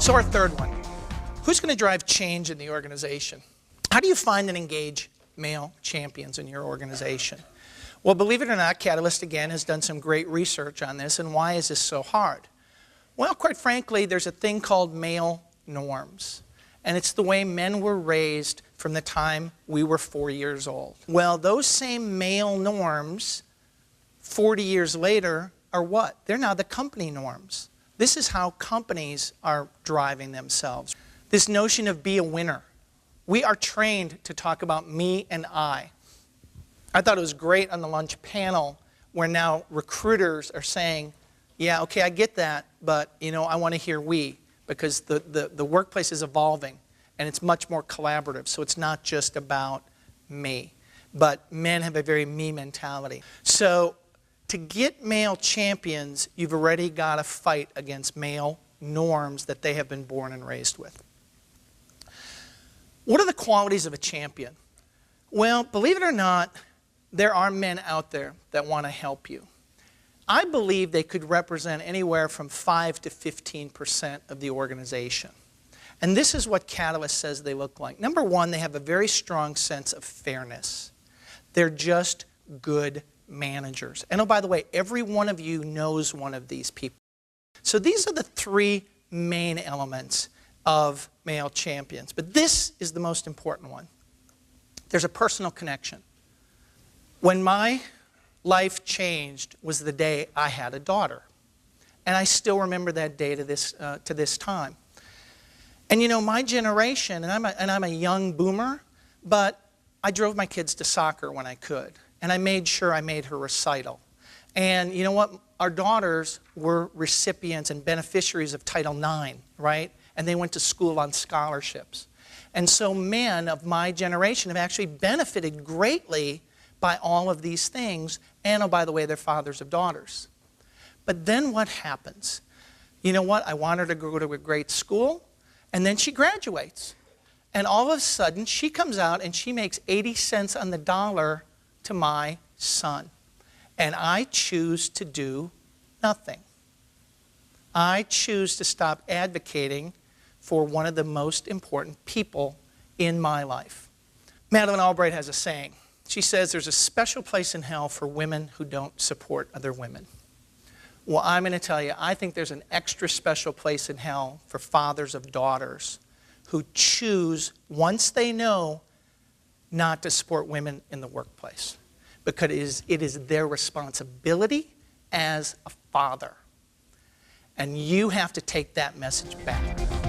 So our third one, who's going to drive change in the organization? How do you find and engage male champions in your organization? Well, believe it or not, Catalyst, again, has done some great research on this. And why is this so hard? Well, quite frankly, there's a thing called male norms. And it's the way men were raised from the time we were 4 years old. Well, those same male norms, 40 years later, are what? They're now the company norms. This is how companies are driving themselves. This notion of be a winner. We are trained to talk about me and I. I thought it was great on the lunch panel where now recruiters are saying, yeah, okay, I get that, but I want to hear we, because the workplace is evolving and it's much more collaborative. So it's not just about me, but men have a very me mentality. So to get male champions, you've already got to fight against male norms that they have been born and raised with. What are the qualities of a champion? Well, believe it or not, there are men out there that want to help you. I believe they could represent anywhere from 5 to 15% of the organization. And this is what Catalyst says they look like. Number one, they have a very strong sense of fairness. They're just good managers. And oh, by the way, every one of you knows one of these people. So these are the three main elements of male champions. But this is the most important one. There's a personal connection. When my life changed was the day I had a daughter. And I still remember that day to this time. And my generation, and I'm a young boomer, but I drove my kids to soccer when I could. And I made sure I made her recital. And you know what? Our daughters were recipients and beneficiaries of Title IX, right? And they went to school on scholarships. And so men of my generation have actually benefited greatly by all of these things. And oh, by the way, they're fathers of daughters. But then what happens? You know what? I want her to go to a great school, and then she graduates. And all of a sudden, she comes out and she makes 80 cents on the dollar to my son. And I choose to do nothing. I choose to stop advocating for one of the most important people in my life. Madeleine Albright has a saying. She says there's a special place in hell for women who don't support other women. Well, I'm going to tell you, I think there's an extra special place in hell for fathers of daughters who choose, once they know, not to support women in the workplace. Because it is their responsibility as a father. And you have to take that message back.